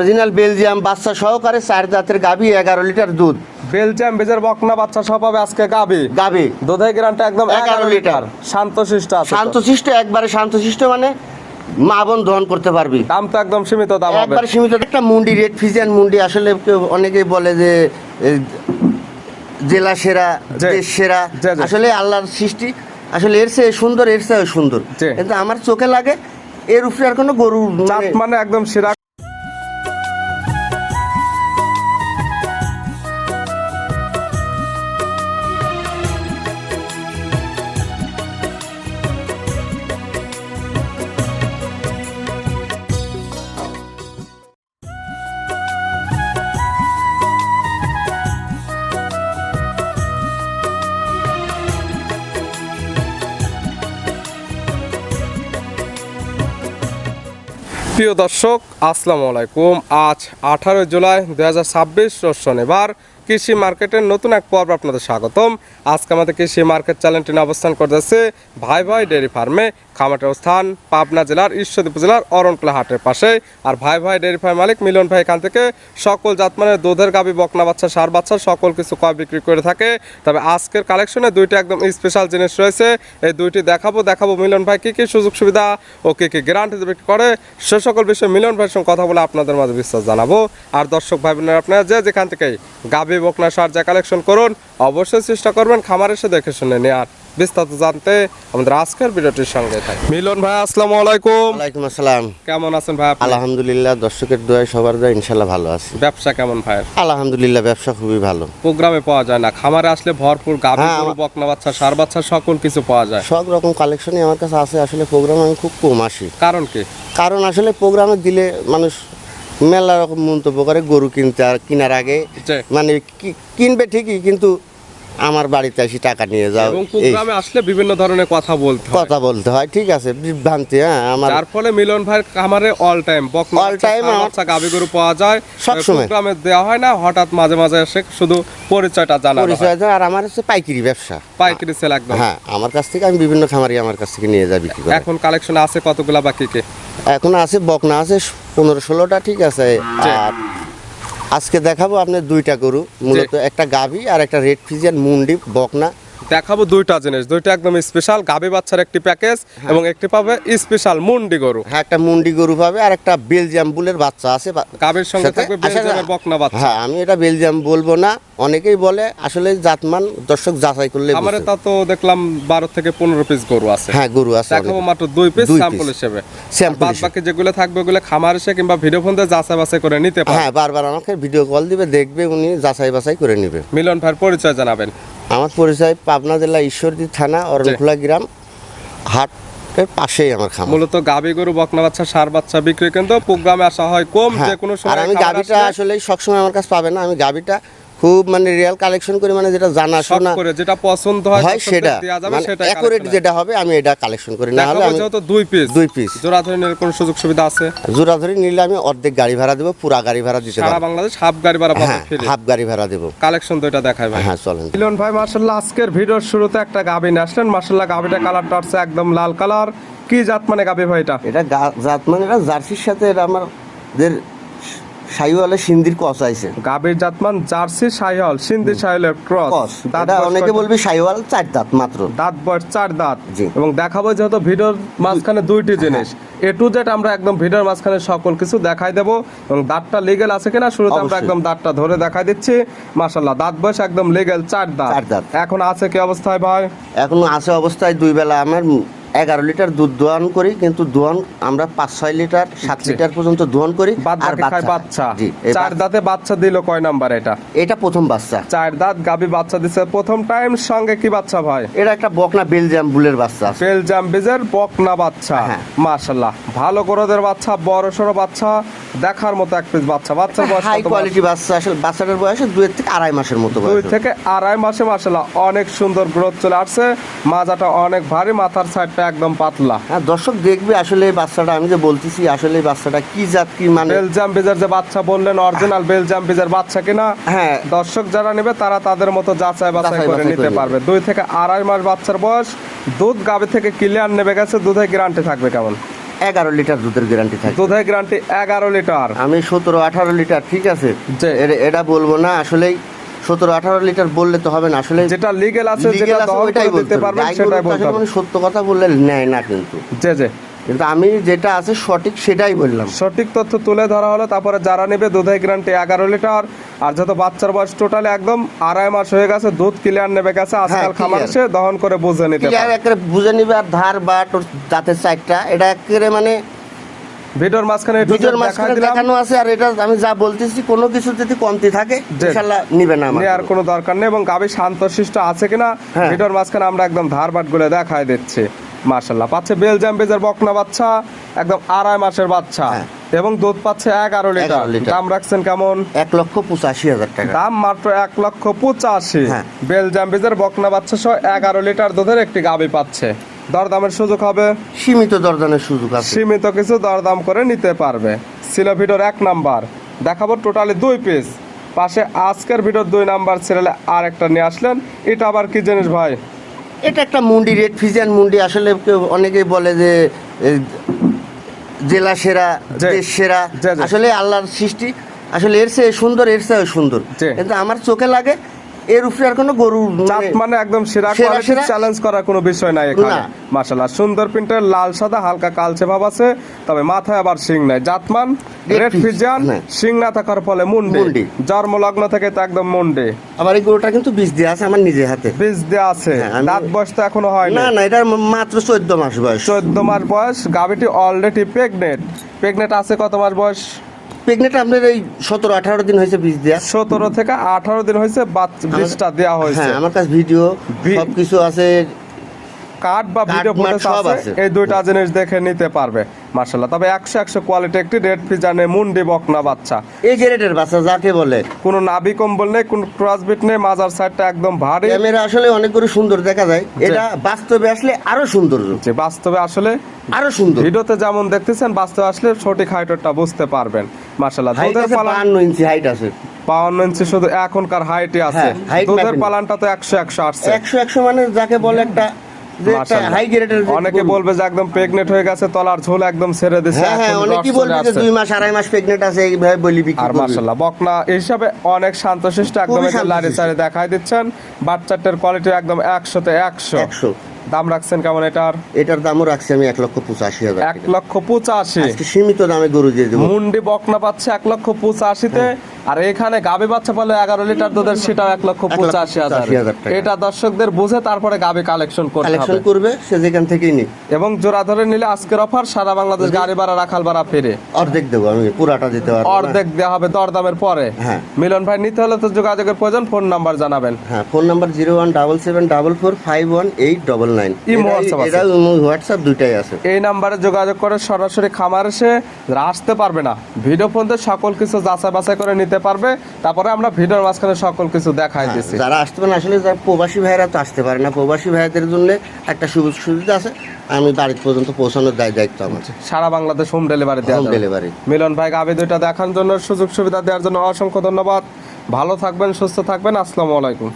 Original Belgium বাচ্চা সহকারে 4 দাঁতের গাভী 11 লিটার দুধ। বেলজিয়াম বেজের বকনা বাচ্চা সহ পাবে আজকে গাবি দুধের গ্যারান্টি একদম 11 লিটার। শান্তশিষ্ট আছে, শান্তশিষ্ট একবারে শান্তশিষ্ট, মানে মা বোন দহন করতে পারবি। দাম তো একদম সীমিত দাম হবে, একবারে সীমিত। একটা মুন্ডি রেড ফিজিয়ান মুন্ডি, আসলে অনেকেই বলে যে জেলা সেরা, দেশ সেরা। আসলে আল্লাহর সৃষ্টি, আসলে এর চেয়ে সুন্দর, এর চেয়ে সুন্দর, কিন্তু আমার চোখে লাগে এর উপরে আর কোনো গরু মানে একদম সেরা। প্রিয় দর্শক, আসসালামু আলাইকুম। আজ 18 জুলাই 2026 রোজ শনিবার। কৃষি মার্কেটের নতুন এক পর্ব আপনাদের স্বাগতম। আজকে আমাদের কৃষি মার্কেট চ্যানেলটি অবস্থান করতেছে ভাই ভাই ডেয়ারি ফার্মে। খামারের স্থান পাবনা জেলার ঈশ্বরদী উপজেলার অরণকুলা হাটের পাশে। আর ভাই ভাই ডেয়ারি ফার্ম মালিক মিলন ভাই এখান থেকে সকল জাতমানের দুধের গাভী, বকনা বাচ্চা, ষাঁড় বাচ্চা সকল কিছু ক্রয় বিক্রি করে থাকে। তবে আজকের কালেকশনে দুইটি একদম স্পেশাল জিনিস রয়েছে, এই দুইটি দেখাবো মিলন ভাই কী কী সুযোগ সুবিধা ও কী কী গ্যারান্টি বিক্রি করে, সে সকল বিষয়ে মিলন ভাইয়ের সঙ্গে কথা বলে আপনাদের মাঝে বিস্তার জানাবো। আর দর্শক ভাই বোনেরা, আপনারা যেখান থেকেই গাভী, বকনা, ষাঁড় যা কালেকশন করুন, অবশ্যই চেষ্টা করবেন খামার এসে দেখে শুনে নেওয়ার। বিস্তারিত জানতে আমাদের আজকের ভিডিওটির সঙ্গে থাকি। মিলন ভাই, আসসালামু আলাইকুম। ওয়ালাইকুম আসসালাম। কেমন আছেন ভাই? আলহামদুলিল্লাহ, দর্শকের দোয়ায় সবার দোয়ায় ইনশাআল্লাহ ভালো আছি। ব্যবসা কেমন ভাই? আলহামদুলিল্লাহ, ব্যবসা খুবই ভালো। প্রোগ্রামে পাওয়া যায় না, খামারে আসলে ভরপুর গাভী, গরু, বকনা বাচ্চা, ষাঁড় বাচ্চা সকল কিছু পাওয়া যায়। সব রকম কালেকশনই আমার কাছে আছে। আসলে প্রোগ্রামে আমি খুব কম আসি। কারণ কি? কারণ আসলে প্রোগ্রামে দিলে মানুষ মেলা রকম মন্তব্য করে গরু কিনতে, আর কেনার আগে মানে কিনবে ঠিকই, কিন্তু আমার বাড়িতে এসে টাকা নিয়ে যাও। এবং প্রোগ্রামে আসলে বিভিন্ন ধরনের কথা বলতে হয়, ঠিক আছে, বিভ্রান্তি। হ্যাঁ, আমার যার ফলে মিলন ভাইয়ের খামারে অল টাইম বকনা বাচ্চা, গাভী, গরু পাওয়া যায় সব সময়। প্রোগ্রামে দেওয়া হয় না, হঠাৎ মাঝে মাঝে এসে শুধু পরিচয়টা জানা হয়। আর আমার হচ্ছে পাইকারি ব্যবসা, পাইকারি সেল একদম। হ্যাঁ, আমার কাছ থেকে আমি বিভিন্ন খামারি আমার কাছ থেকে নিয়ে যাই বিক্রি করি। এখন কালেকশন আছে কতগুলা বাকি? এখন আছে বকনা আছে 15-16টা, ঠিক আছে। আর আজকে দেখাবো আপনার দুইটা গরু, মূলত একটা গাভী আর একটা রেড ফিজিয়ান মুন্ডি বকনা দেখাবো। দুইটা জিনিস, দুইটা একদম স্পেশাল। গাভী বাচ্চার একটি প্যাকেজ এবং একটি পাবে স্পেশাল মুন্ডি গরু। হ্যাঁ, একটা মুন্ডি গরু পাবে আর একটা বেলজিয়াম বুলের বাচ্চা আছে। গাভীর সঙ্গে থাকবে বেলজিয়ামের বকনা বাচ্চা। হ্যাঁ, আমি এটা বেলজিয়াম বলবো না, অনেকেই বলে। আসলে জাতমান দর্শক যাচাই করলে আমারে তা তো দেখলাম 12 থেকে 15 পিস গরু আছে। হ্যাঁ, গরু আছে। দেখাবো মাত্র 2 পিস স্যাম্পল হিসেবে। বাদ বাকি যেগুলো থাকবে ওগুলো খামার এসে কিংবা ভিডিও ফোন দিয়ে যাচাই বাছাই করে নিতে পারবে। হ্যাঁ, বারবার আমাকে ভিডিও কল দিবে, দেখবে, উনি যাচাই বাছাই করে নেবে। মিলন ভাইয়ের পরিচয় জানাবেন। আমার পরিচয় পাবনা জেলা ঈশ্বরদী থানা অরণকুলা গ্রাম, হাটের পাশেই আমার খামার। মূলত গাভী, গরু, বকনা বাচ্চা, ষাঁড় বাচ্চা বিক্রি, কিন্তু প্রোগ্রামে আসা হয় কম। যে কোনো সময়। আর আমি গাভীটা আসলে সবসময় আমার কাছে পাবে না, আমি গাভীটা খুব মানে রিয়েল কালেকশন করি, মানে যেটা জানা শোনা করে, যেটা পছন্দ হয় সেটা, মানে অ্যাকুরেট যেটা হবে আমি এটা কালেকশন করি। না হলে আমি যেহেতু 2 পিস জোড়া ধরে নিলে কোনো সুযোগ সুবিধা আছে? জোড়া ধরে নিলে আমি অর্ধেক গাড়ি ভাড়া দেব, পুরা গাড়ি ভাড়া দিতে পারবো। সারা বাংলাদেশ হাফ গাড়ি ভাড়া পাবে, হাফ গাড়ি ভাড়া দেব। কালেকশন দুইটা দেখাই ভাই। হ্যাঁ, চলেন। মিলন ভাই, মাশাআল্লাহ আজকের ভিডিওর শুরুতে একটা গাভী নিয়ে আসলেন। মাশাআল্লাহ গাভীটা কালারটা আছে একদম লাল কালার। কি জাত মানে গাভী ভাই এটা? এটা জাত মানে এটা জার্সির সাথে এটা আমাদের শাহিওয়ালের সিন্ধির ক্রস আছে। গাভীর জাতমান জার্সি শাহিওয়াল, সিন্ধি শাহিওয়ালের ক্রস। দাদা অনেকে বলবে শাহিওয়াল, 4 দাঁত মাত্র। দাঁত বয়স 4 দাঁত। এবং দেখাবো যেহেতু ভিডিওর মাঝখানে দুইটি জিনিস, এ টু জেড আমরা একদম ভিডিওর মাঝখানে সকল কিছু দেখাই দেবো। এবং দাঁতটা লিগ্যাল আছে কিনা শুরুতে আমরা একদম দাঁতটা ধরে দেখাই দিচ্ছি। মাশাআল্লাহ, দাঁত বয়স একদম লিগ্যাল 4 দাঁত। এখন আছে কি অবস্থায় ভাই? এখন আছে অবস্থায় 2 বেলা আমার 11 লিটার দুধ দোয়ান করি, কিন্তু দোয়ান আমরা 5-6 লিটার 7 লিটার পর্যন্ত দোয়ান করি। আর বাচ্চা 4 দাঁতে বাচ্চা দিল কয় নাম্বার এটা? এটা প্রথম বাচ্চা। 4 দাঁত গাভী বাচ্চা দিছে প্রথম টাইম। সঙ্গে কি বাচ্চা ভাই? এটা একটা বকনা বেলজিয়াম বুলের বাচ্চা, বেলজিয়াম বেজের বকনা বাচ্চা। মাশাআল্লাহ, ভালো গরদের বাচ্চা, বড় সরো বাচ্চা, দেখার মতো এক পিস বাচ্চা। বাচ্চার বয়স হাই কোয়ালিটি বাচ্চা। আসলে বাচ্চাটার বয়স 2 থেকে 2.5 মাসের মতো। 2 থেকে 2.5 মাসে মাশাআল্লাহ অনেক সুন্দর গ্রোথ চলে আসছে। মাজাটা অনেক ভারী, মাথার সাইডটা একদম পাতলা। হ্যাঁ, দর্শক দেখবে আসলে এই বাচ্চাটা, আমি যে বলতেছি আসলে এই বাচ্চাটা কি জাত, কি মানে বেলজিয়াম বেজার যে বাচ্চা বললেন, অরিজিনাল বেলজিয়াম বেজার বাচ্চা কিনা? হ্যাঁ, দর্শক যারা নেবে তারা তাদের মতো যাচাই বাছাই করে নিতে পারবে। 2 থেকে 2.5 মাস বাচ্চার বয়স। দুধ গাভী থেকে ক্লিয়ার নেবে গেছে, দুধে গ্যারান্টি থাকবে কেমন? 11 লিটার দুধের গ্যারান্টি থাকে। দুধের গ্যারান্টি 11 লিটার। আমি 17-18 লিটার, ঠিক আছে, জি। এটা বলবো না আসলেই। 17-18 লিটার বললে তো হবে না আসলে, যেটা লিগ্যাল আছে যেটা দহন করে দিতে পারবেন সেটাই বলতে হবে। সত্য কথা বললে নেয় না কিন্তু। জি জি। কিন্তু আমি যেটা আছে সঠিক সেটাই বললাম। সঠিক তথ্য তুলে ধরা হলো। তারপরে যারা নেবে দুধের গ্যারান্টি 11 লিটার। আর যত বাচ্চার বয়স টোটালি একদম 2.5 মাস হয়ে গেছে, দুধ ক্লিয়ার নেবে গেছে, আজকাল খামার এসে দহন করে বুঝে নিতে ক্লিয়ার পারে। একেবারে বুঝে নিবে। আর ধার বাট ওর দাঁতের সাইডটা এটা একেবারে মানে ভিডিওর মাঝখানে দেখানো আছে। আর এটা আমি যা বলতেছি কোনো কিছু যদি কমতি থাকে ইনশাআল্লাহ নিবে না, আর কোনো দরকার নেই। এবং গাভী শান্তশিষ্ট আছে কিনা ভিডিওর মাঝখানে আমরা একদম ধার বাট গুলো দেখাই দিচ্ছি। মাশাআল্লাহ, পাচ্ছে বেলজিয়াম বেজের বকনা বাচ্চা, একদম 2.5 মাসের বাচ্চা, এবং দুধ পাচ্ছে 11 লিটার। দাম রাখছেন কেমন? 1,85,000 টাকা দাম, মাত্র 1,85,000। হ্যাঁ। বেলজিয়াম বেজের বকনা বাচ্চা সহ 11 লিটার দুধের একটি গাভী পাচ্ছে। দরদামের সুযোগ হবে, সীমিত দরদামের সুযোগ আছে, সীমিত কিছু দরদাম করে নিতে পারবে। ছিল ভিডিওর 1 নাম্বার, দেখাবো টোটালি 2 পিস। পাশে আজকের ভিডিওর 2 নাম্বার সিরিয়ালে আর একটা নিয়ে আসলেন। এটা আবার কি জিনিস ভাই? এটা একটা মুন্ডি, রেড ফিজিয়ান মুন্ডি। আসলে অনেকেই বলে যে জেলা সেরা, দেশ সেরা। আসলে আল্লাহর সৃষ্টি, আসলে এর চেয়ে সুন্দর, এর চেয়ে সুন্দর, কিন্তু আমার চোখে লাগে এর উপরে আর কোনো গরু মানে একদম সেরা কোয়ালিটি, চ্যালেঞ্জ করার কোনো বিষয় নাই এখানে। মাশাআল্লাহ, সুন্দর প্রিন্টের, লাল সাদা হালকা কালচে ভাব আছে, তবে মাথায় আবার শিং নাই। জাতমান রেড ফিজিয়ান, শিং না থাকার ফলে মুন্ডি, জন্ম লগ্ন থেকে তো একদম মুন্ডি। আবার এই গরুটা কিন্তু বীজ দেওয়া আছে আমার নিজের হাতে, বীজ দেওয়া আছে। দাঁত বয়স তো এখনো হয় না। না, এটার মাত্র 14 মাস বয়স। 14 মাস বয়স। গাভীটি অলরেডি প্রেগনেন্ট আছে। কত মাস বয়স প্রেগনেন্ট? আপনার এই 17-18 দিন হয়েছে বীজ দেওয়া। 17 থেকে 18 দিন হয়েছে বীজটা দেওয়া হয়েছে। হ্যাঁ, আমার কাছে ভিডিও সবকিছু আছে, কার্ড বা ভিডিও ফুটেজ আছে। এই দুইটা জিনিস দেখে নিতে পারবে। মাশাআল্লাহ, তবে 100 কোয়ালিটি একটি রেড ফিজানে মুন্ডি বকনা বাচ্চা। এই গ্রেডের বাচ্চা যাকে বলে, কোনো নাভি কম্বল নেই, কোনো ক্রসবিট নেই, মাজার সাইডটা একদম ভারী। ক্যামেরা আসলে অনেক করে সুন্দর দেখা যায়, এটা বাস্তবে আসলে আরো সুন্দর। যে বাস্তবে আসলে আরো সুন্দর, ভিডিওতে যেমন দেখতেছেন বাস্তবে আসলে সঠিক হাইটটা বুঝতে পারবেন। মাশাআল্লাহ, দুধের পালান 52 ইঞ্চি হাইট আছে। 52 ইঞ্চি শুধু এখনকার হাইটে আছে। দুধের পালানটা তো 100 আসছে। 100 মানে যাকে বলে একটা হাই গ্রেডের। অনেকে বলবে যে একদম প্রেগনেন্ট হয়ে গেছে, তলার ঝোল একদম ছেড়ে দিছে। হ্যাঁ, অনেকেই বলবে যে 2 মাস 2.5 মাস প্রেগনেন্ট আছে, এইভাবে বলি বিক্রি করবে। আর মাশাআল্লাহ, বকনা হিসাবে অনেক শান্তশিষ্ট, একদম লারি সারি দেখাই দিচ্ছেন। বাচ্চাটার কোয়ালিটি একদম 100 তে 100। দাম রাখছেন কেমন এটার? এটার দামও রাখছি আমি 1,85,000 টাকা। 1,85,000 আজকে সীমিত দামে গরু দিয়ে দেব। মুন্ডি বকনা পাচ্ছে 1,85,000 তে। আর এখানে গাভী বাচ্চা পালে 11 লিটার দুধের, সেটাও 1,85,000। এটা দর্শকদের বুঝে তারপরে গাভী কালেকশন করবে, সে যেখান থেকেই নিক। এবং জোড়া ধরে নিলে আজকের অফার সারা বাংলাদেশ গাড়ি ভাড়া, রাখাল ভাড়া ফিরে। অর্ধেক দেবো আমি, পুরাটা দিতে পারবো না। অর্ধেক দেওয়া হবে দরদামের পরে। হ্যাঁ, মিলন ভাই, নিতে হলে তো যোগাযোগের প্রয়োজন। ফোন নাম্বার জানাবেন। হ্যাঁ, ফোন নাম্বার 0177445189। এটা হোয়াটসঅ্যাপ দুইটাই আছে। এই নাম্বারে যোগাযোগ করে সরাসরি খামার এসে আসতে পারবে না, ভিডিও ফোন দিয়ে সকল কিছু যাচাই বাছাই করে নিতে পারবে। তারপরে আমরা ভিডিওর মাঝখানে সকল কিছু দেখাই দিচ্ছি। যারা আসতে পারে আসলে, যারা প্রবাসী ভাইয়েরা তো আসতে পারে না, প্রবাসী ভাইদের জন্য একটা সুবিধা আছে, আমি বাড়ি পর্যন্ত পৌঁছানোর দায়িত্ব আমার। সারা বাংলাদেশ হোম ডেলিভারি দেওয়া যাবে। মিলন ভাই গাভী দুইটা দেখার জন্য, সুযোগ সুবিধা দেওয়ার জন্য অসংখ্য ধন্যবাদ। ভালো থাকবেন, সুস্থ থাকবেন। আসসালামু আলাইকুম।